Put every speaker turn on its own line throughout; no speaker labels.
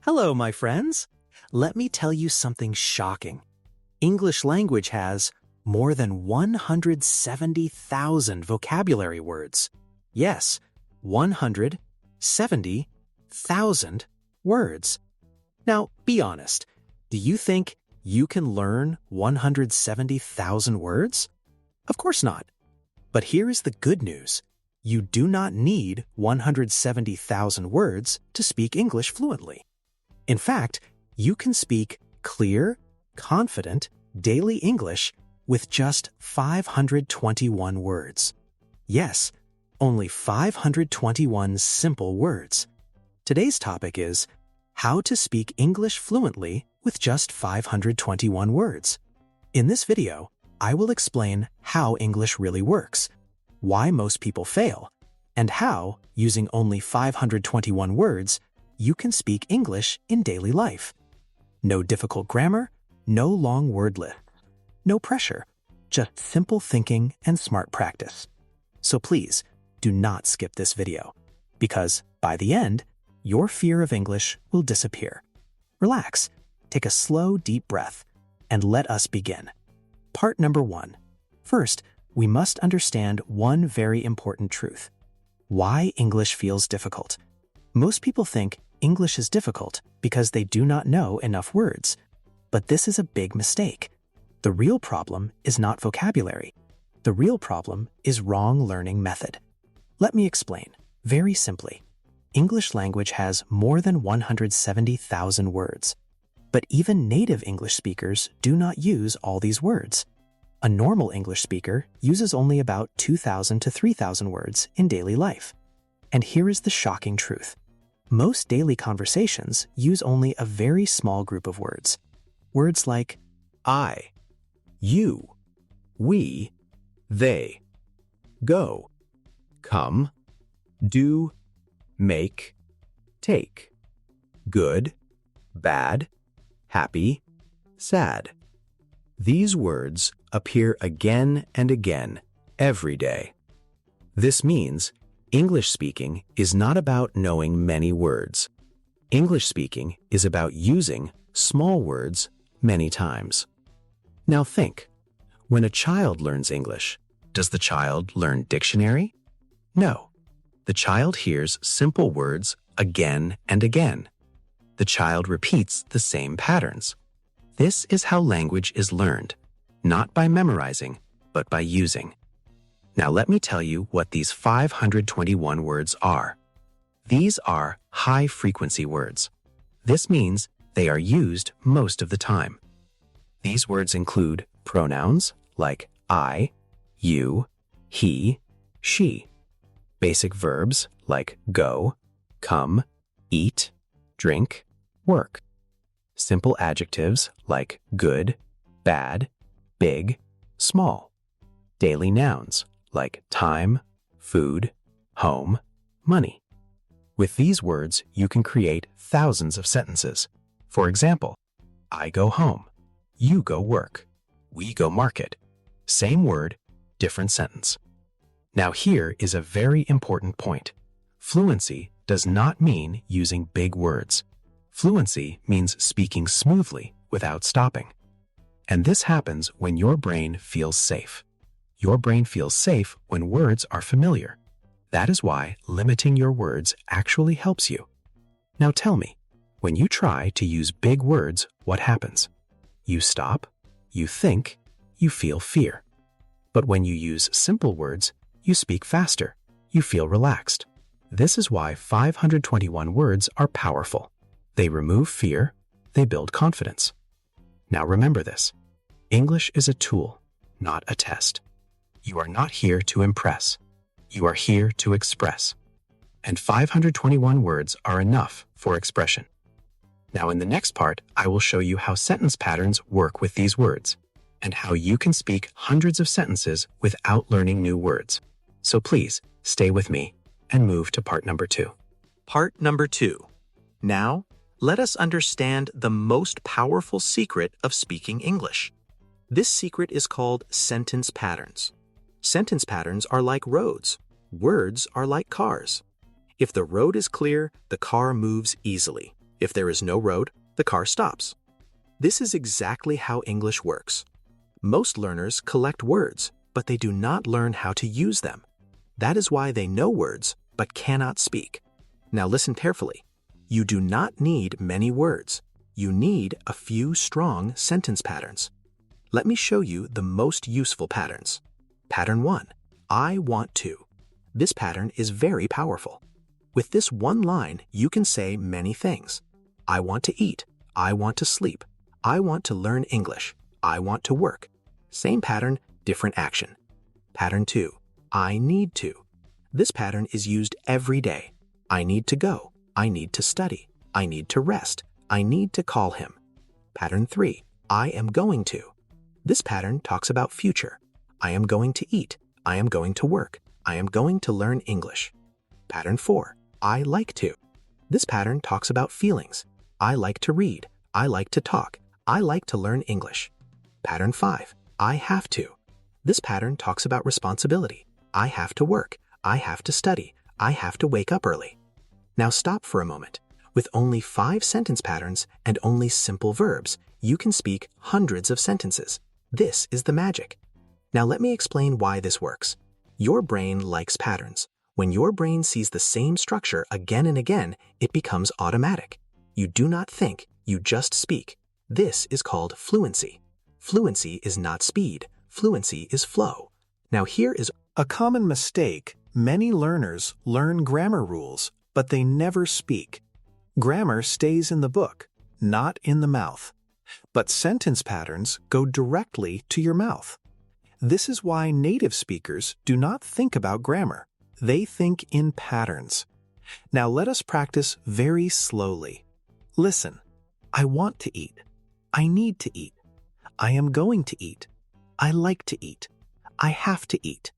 Hello, my friends. Let me tell you something shocking. English language has more than 170,000 vocabulary words. Yes, 170,000 words. Now, be honest. Do you think you can learn 170,000 words? Of course not. But here is the good news. You do not need 170,000 words to speak English fluently. In fact, you can speak clear, confident, daily English with just 521 words. Yes, only 521 simple words. Today's topic is how to speak English fluently with just 521 words. In this video, I will explain how English really works, why most people fail, and how, using only 521 words, you can speak English in daily life. No difficult grammar, no long word lists, no pressure, just simple thinking and smart practice. So please, do not skip this video, because by the end, your fear of English will disappear. Relax, take a slow, deep breath, and let us begin. Part number 1. First, we must understand one very important truth: why English feels difficult. Most people think English is difficult because they do not know enough words. But this is a big mistake. The real problem is not vocabulary. The real problem is wrong learning method. Let me explain. Very simply, English language has more than 170,000 words. But even native English speakers do not use all these words. A normal English speaker uses only about 2,000 to 3,000 words in daily life. And here is the shocking truth. Most daily conversations use only a very small group of words. Words like I, you, we, they, go, come, do, make, take, good, bad, happy, sad. These words appear again and again every day. This means English speaking is not about knowing many words. English speaking is about using small words many times. Now think, when a child learns English, does the child learn dictionary? No. The child hears simple words again and again. The child repeats the same patterns. This is how language is learned, not by memorizing, but by using. Now let me tell you what these 521 words are. These are high-frequency words. This means they are used most of the time. These words include pronouns like I, you, he, she. Basic verbs like go, come, eat, drink, work. Simple adjectives like good, bad, big, small. Daily nouns like time, food, home, money. With these words, you can create thousands of sentences. For example, I go home, you go work, we go market. Same word, different sentence. Now here is a very important point. Fluency does not mean using big words. Fluency means speaking smoothly without stopping. And this happens when your brain feels safe. Your brain feels safe when words are familiar. That is why limiting your words actually helps you. Now tell me, when you try to use big words, what happens? You stop, you think, you feel fear. But when you use simple words, you speak faster, you feel relaxed. This is why 521 words are powerful. They remove fear, they build confidence. Now remember this, English is a tool, not a test. You are not here to impress. You are here to express. And 521 words are enough for expression. Now in the next part, I will show you how sentence patterns work with these words, and how you can speak hundreds of sentences without learning new words. So please, stay with me and move to part number 2. Part number 2. Now, let us understand the most powerful secret of speaking English. This secret is called sentence patterns. Sentence patterns are like roads. Words are like cars. If the road is clear, the car moves easily. If there is no road, the car stops. This is exactly how English works. Most learners collect words, but they do not learn how to use them. That is why they know words, but cannot speak. Now listen carefully. You do not need many words. You need a few strong sentence patterns. Let me show you the most useful patterns. Pattern 1. I want to. This pattern is very powerful. With this one line, you can say many things. I want to eat. I want to sleep. I want to learn English. I want to work. Same pattern, different action. Pattern 2. I need to. This pattern is used every day. I need to go. I need to study. I need to rest. I need to call him. Pattern 3. I am going to. This pattern talks about future. I am going to eat. I am going to work. I am going to learn English. Pattern 4. I like to. This pattern talks about feelings. I like to read. I like to talk. I like to learn English. Pattern 5. I have to. This pattern talks about responsibility. I have to work. I have to study. I have to wake up early. Now stop for a moment. With only 5 sentence patterns and only simple verbs, you can speak hundreds of sentences. This is the magic. Now let me explain why this works. Your brain likes patterns. When your brain sees the same structure again and again, it becomes automatic. You do not think, you just speak. This is called fluency. Fluency is not speed. Fluency is flow. Now here is a common mistake. Many learners learn grammar rules, but they never speak. Grammar stays in the book, not in the mouth. But sentence patterns go directly to your mouth. This is why native speakers do not think about grammar. They think in patterns. Now let us practice very slowly. Listen. I want to eat. I need to eat. I am going to eat. I like to eat. I have to eat.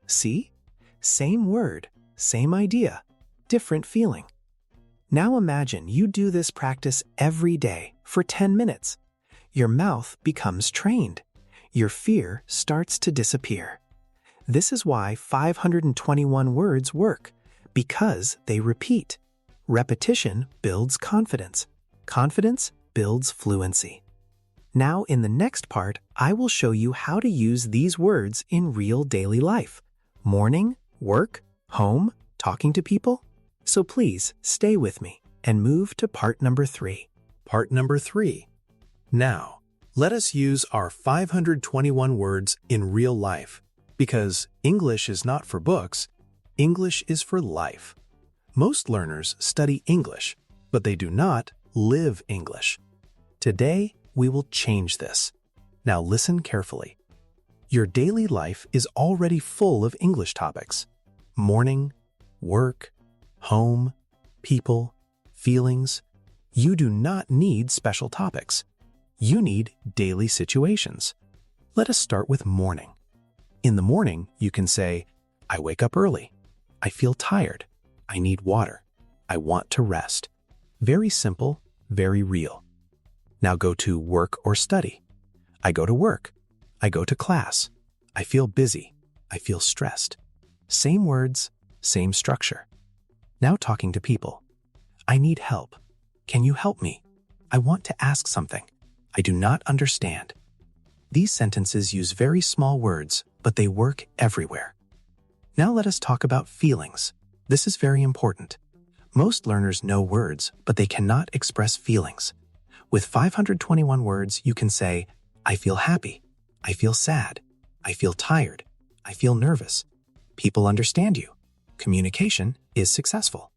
See? Same word, same idea, different feeling. Now imagine you do this practice every day for 10 minutes. Your mouth becomes trained. Your fear starts to disappear. This is why 521 words work, because they repeat. Repetition builds confidence. Confidence builds fluency. Now in the next part, I will show you how to use these words in real daily life. Morning, work, home, talking to people. So please stay with me and move to part number 3. Part number 3. Now, let us use our 521 words in real life, because English is not for books, English is for life. Most learners study English, but they do not live English. Today, we will change this. Now listen carefully. Your daily life is already full of English topics. Morning, work, home, people, feelings. You do not need special topics. You need daily situations. Let us start with morning. In the morning, you can say, I wake up early. I feel tired. I need water. I want to rest. Very simple, very real. Now go to work or study. I go to work. I go to class. I feel busy. I feel stressed. Same words, same structure. Now talking to people. I need help. Can you help me? I want to ask something. I do not understand. These sentences use very small words, but they work everywhere. Now let us talk about feelings. This is very important. Most learners know words, but they cannot express feelings. With 521 words, you can say, I feel happy. I feel sad. I feel tired. I feel nervous. People understand you. Communication is successful.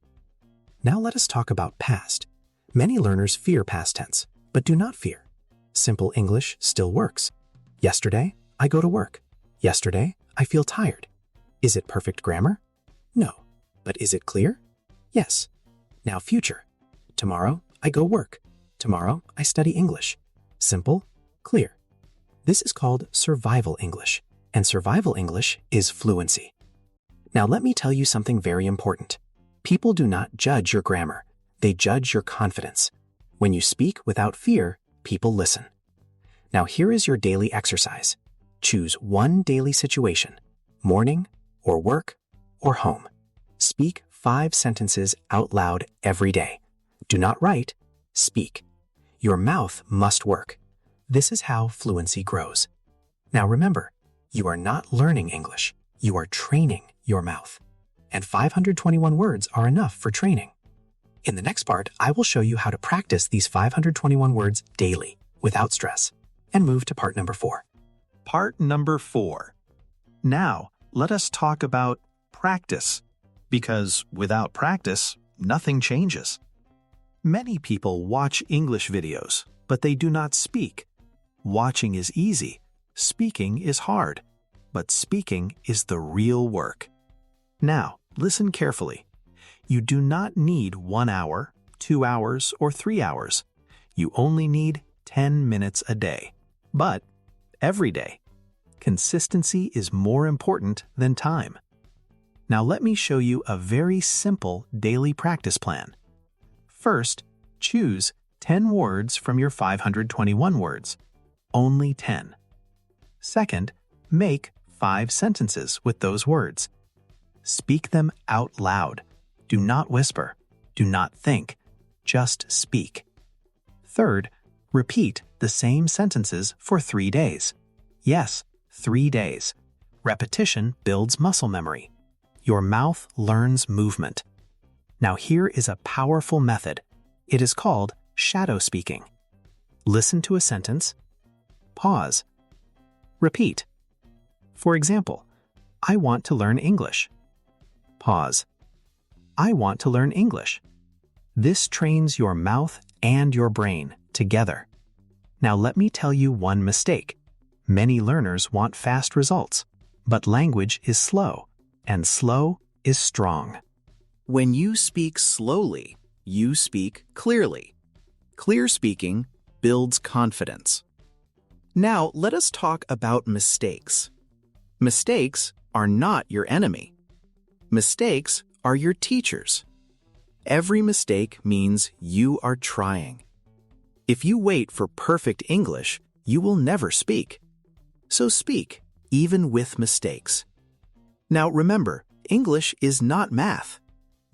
Now let us talk about past. Many learners fear past tense, but do not fear. Simple English still works. Yesterday, I go to work. Yesterday, I feel tired. Is it perfect grammar? No. But is it clear? Yes. Now future. Tomorrow, I go work. Tomorrow, I study English. Simple, clear. This is called survival English, and survival English is fluency. Now let me tell you something very important. People do not judge your grammar. They judge your confidence. When you speak without fear, people listen. Now here is your daily exercise. Choose one daily situation, morning, or work, or home. Speak 5 sentences out loud every day. Do not write, Speak. Your mouth must work. This is how fluency grows. Now remember, you are not learning English. You are training your mouth. And 521 words are enough for training. In the next part, I will show you how to practice these 521 words daily without stress and move to part number 4.
Part number 4. Now, let us talk about practice, because without practice, nothing changes. Many people watch English videos, but they do not speak. Watching is easy, speaking is hard, but speaking is the real work. Now, listen carefully. You do not need 1 hour, 2 hours, or 3 hours. You only need 10 minutes a day, but every day. Consistency is more important than time. Now let me show you a very simple daily practice plan. First, choose 10 words from your 521 words. Only 10. Second, make 5 sentences with those words. Speak them out loud. Do not whisper. Do not think. Just speak. Third, repeat the same sentences for 3 days. Yes, 3 days. Repetition builds muscle memory. Your mouth learns movement. Now here is a powerful method. It is called shadow speaking. Listen to a sentence. Pause. Repeat. For example, I want to learn English. Pause. I want to learn English. This trains your mouth and your brain together. Now let me tell you one mistake. Many learners want fast results, but language is slow, and slow is strong.
When you speak slowly, you speak clearly. Clear speaking builds confidence. Now let us talk about mistakes. Mistakes are not your enemy. Mistakes are your teachers. Every mistake means you are trying. If you wait for perfect English, you will never speak. So speak, even with mistakes. Now remember, English is not math.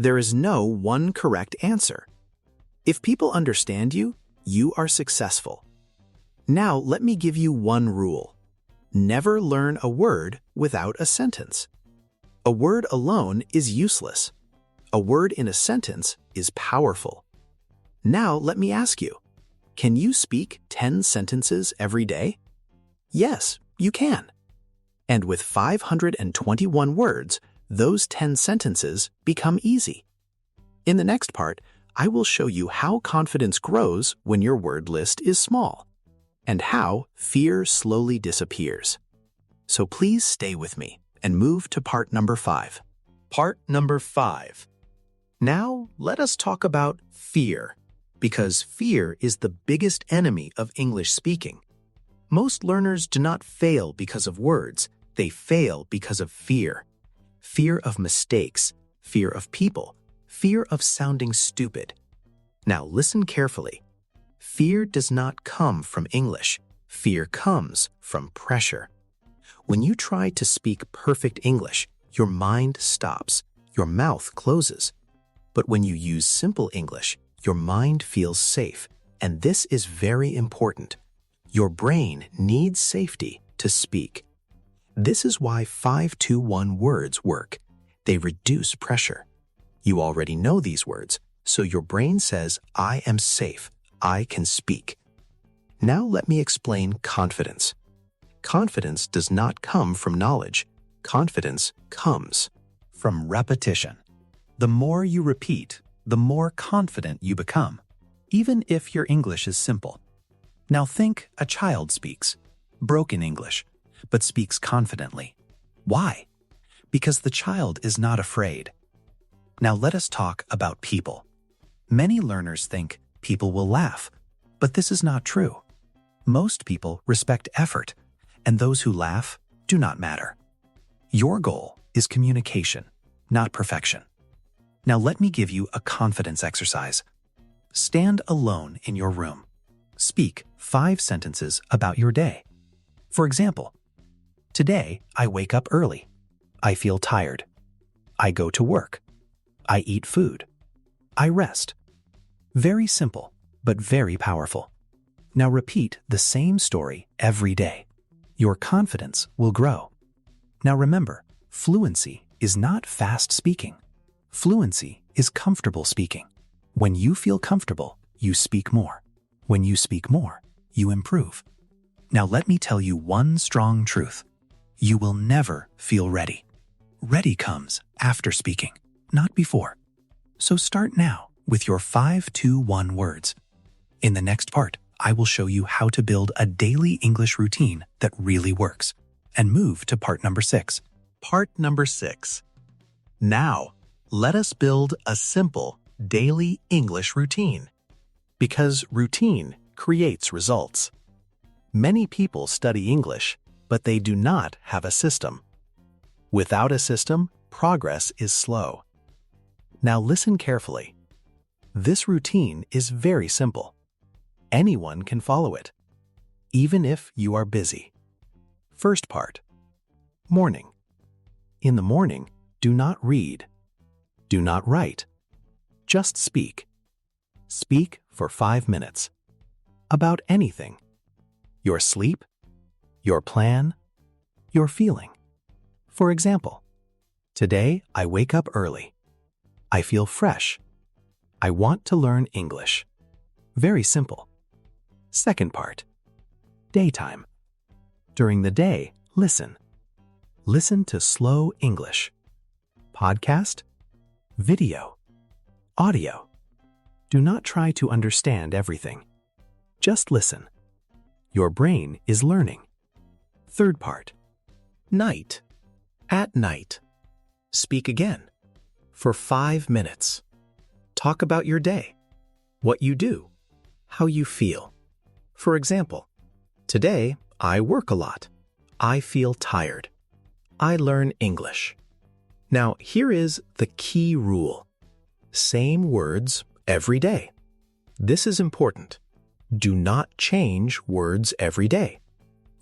There is no one correct answer. If people understand you, you are successful. Now let me give you one rule. Never learn a word without a sentence. A word alone is useless. A word in a sentence is powerful. Now let me ask you, can you speak 10 sentences every day? Yes, you can. And with 521 words, those 10 sentences become easy. In the next part, I will show you how confidence grows when your word list is small, and how fear slowly disappears. So please stay with me and move to part number 5.
Part number 5. Now let us talk about fear, because fear is the biggest enemy of English speaking. Most learners do not fail because of words, they fail because of fear. Fear of mistakes, fear of people, fear of sounding stupid. Now listen carefully. Fear does not come from English. Fear comes from pressure. When you try to speak perfect English, your mind stops, your mouth closes. But when you use simple English, your mind feels safe, and this is very important. Your brain needs safety to speak. This is why 521 words work. They reduce pressure. You already know these words, so your brain says, I am safe, I can speak. Now let me explain confidence. Confidence does not come from knowledge. Confidence comes from repetition. The more you repeat, the more confident you become, even if your English is simple. Now think a child speaks, broken English, but speaks confidently. Why? Because the child is not afraid. Now let us talk about people. Many learners think people will laugh, but this is not true. Most people respect effort, and those who laugh do not matter. Your goal is communication, not perfection. Now let me give you a confidence exercise. Stand alone in your room. Speak 5 sentences about your day. For example, today I wake up early. I feel tired. I go to work. I eat food. I rest. Very simple,
but very powerful. Now repeat the same story every day. Your confidence will grow. Now remember, fluency is not fast speaking. Fluency is comfortable speaking. When you feel comfortable, you speak more. When you speak more, you improve. Now let me tell you one strong truth. You will never feel ready. Ready comes after speaking, not before. So start now with your 5-2-1 words. In the next part, I will show you how to build a daily English routine that really works, and move to part number 6.
Part number 6. Now, let us build a simple daily English routine. Because routine creates results. Many people study English, but they do not have a system. Without a system, progress is slow. Now listen carefully. This routine is very simple. Anyone can follow it, even if you are busy. First part. Morning. In the morning, do not read. Do not write. Just speak. Speak for 5 minutes. About anything. Your sleep, your plan, your feeling. For example, today I wake up early. I feel fresh. I want to learn English. Very simple. Second part. Daytime. During the day, listen. Listen to slow English. Podcast, video, audio. Do not try to understand everything. Just listen. Your brain is learning. Third part. Night. At night. Speak again. For 5 minutes. Talk about your day. What you do. How you feel. For example, today I work a lot. I feel tired. I learn English. Now here is the key rule. Same words every day. This is important. Do not change words every day.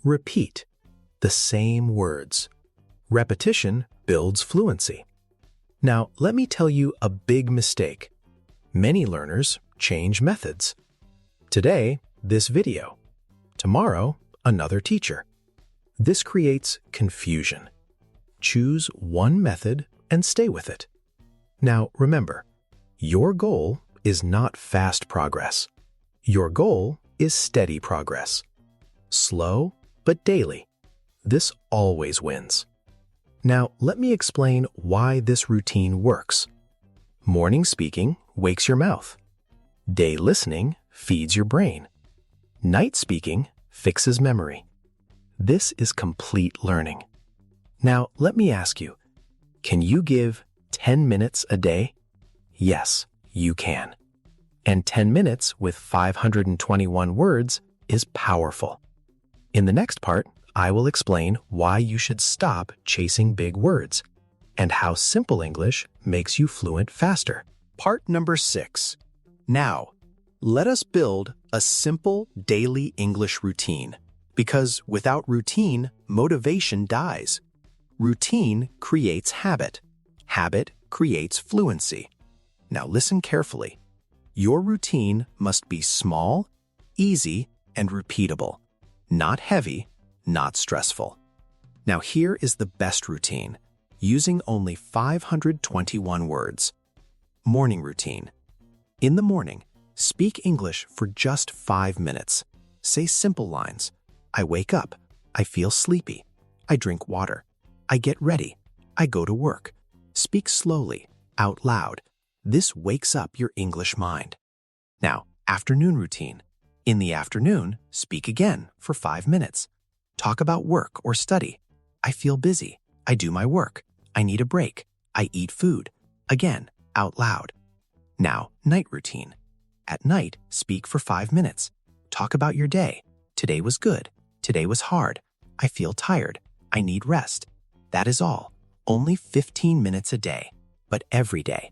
Repeat the same words. Repetition builds fluency. Now, let me tell you a big mistake. Many learners change methods. Today, this video. Tomorrow, another teacher. This creates confusion. Choose one method and stay with it. Now, remember, your goal is not fast progress. Your goal is steady progress. Slow, but daily. This always wins. Now, let me explain why this routine works. Morning speaking wakes your mouth. Day listening feeds your brain. Night speaking fixes memory. This is complete learning. Now, let me ask you, can you give 10 minutes a day? Yes, you can. And 10 minutes with 521 words is powerful. In the next part, I will explain why you should stop chasing big words and how simple English makes you fluent faster. Part number 6. Now, let us build a simple daily English routine. Because without routine, motivation dies. Routine creates habit. Habit creates fluency. Now listen carefully. Your routine must be small, easy, and repeatable. Not heavy, not stressful. Now here is the best routine, using only 521 words. Morning routine. In the morning, speak English for just 5 minutes. Say simple lines. I wake up. I feel sleepy. I drink water. I get ready. I go to work. Speak slowly, out loud. This wakes up your English mind. Now, afternoon routine. In the afternoon, speak again for 5 minutes. Talk about work or study. I feel busy. I do my work. I need a break. I eat food. Again, out loud. Now, night routine. At night, speak for 5 minutes. Talk about your day. Today was good. Today was hard. I feel tired. I need rest. That is all. Only 15 minutes a day, but every day.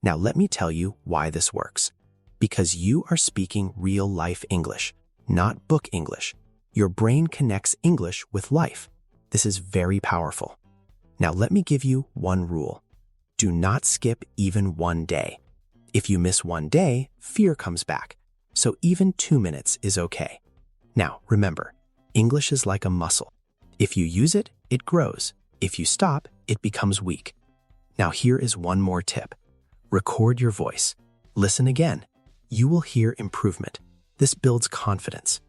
Now let me tell you why this works. Because you are speaking real-life English, not book English. Your brain connects English with life. This is very powerful. Now let me give you one rule. Do not skip even one day. If you miss one day, fear comes back.
so even 2 minutes is okay. Now, remember, English is like a muscle. If you use it, it grows. If you stop, it becomes weak. Now, here is one more tip. Record your voice. Listen again. You will hear improvement. This builds confidence.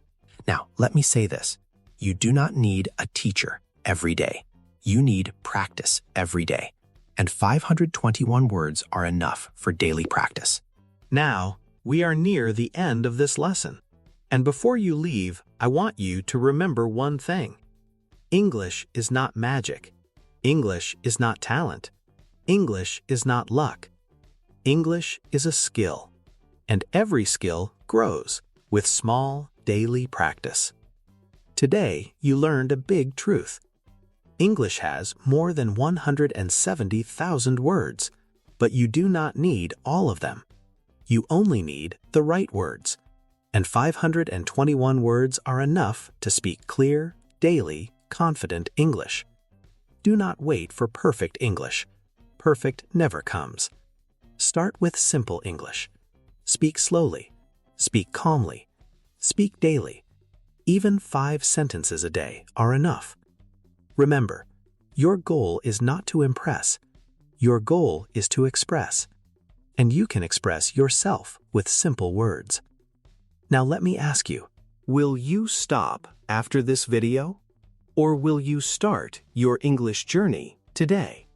Now, let me say this. You do not need a teacher every day. You need practice every day. And 521 words are enough for daily practice.
Now, we are near the end of this lesson. And before you leave, I want you to remember one thing. English is not magic. English is not talent. English is not luck. English is a skill. And every skill grows with small daily practice. Today, you learned a big truth. English has more than 170,000 words, but you do not need all of them. You only need the right words. And 521 words are enough to speak clear, daily, confident English. Do not wait for perfect English. Perfect never comes. Start with simple English. Speak slowly. Speak calmly. Speak daily. Even 5 sentences a day are enough. Remember, your goal is not to impress. Your goal is to express. And you can express yourself with simple words. Now let me ask you, will you stop after this video? Or will you start your English journey today?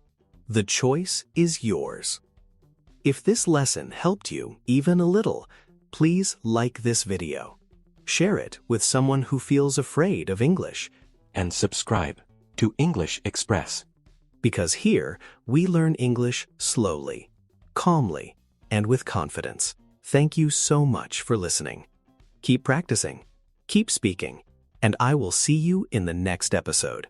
The choice is yours. If this lesson helped you even a little, please like this video. Share it with someone who feels afraid of English.
And subscribe to English Express.
Because here, we learn English slowly, calmly, and with confidence. Thank you so much for listening. Keep practicing, keep speaking, and I will see you in the next episode.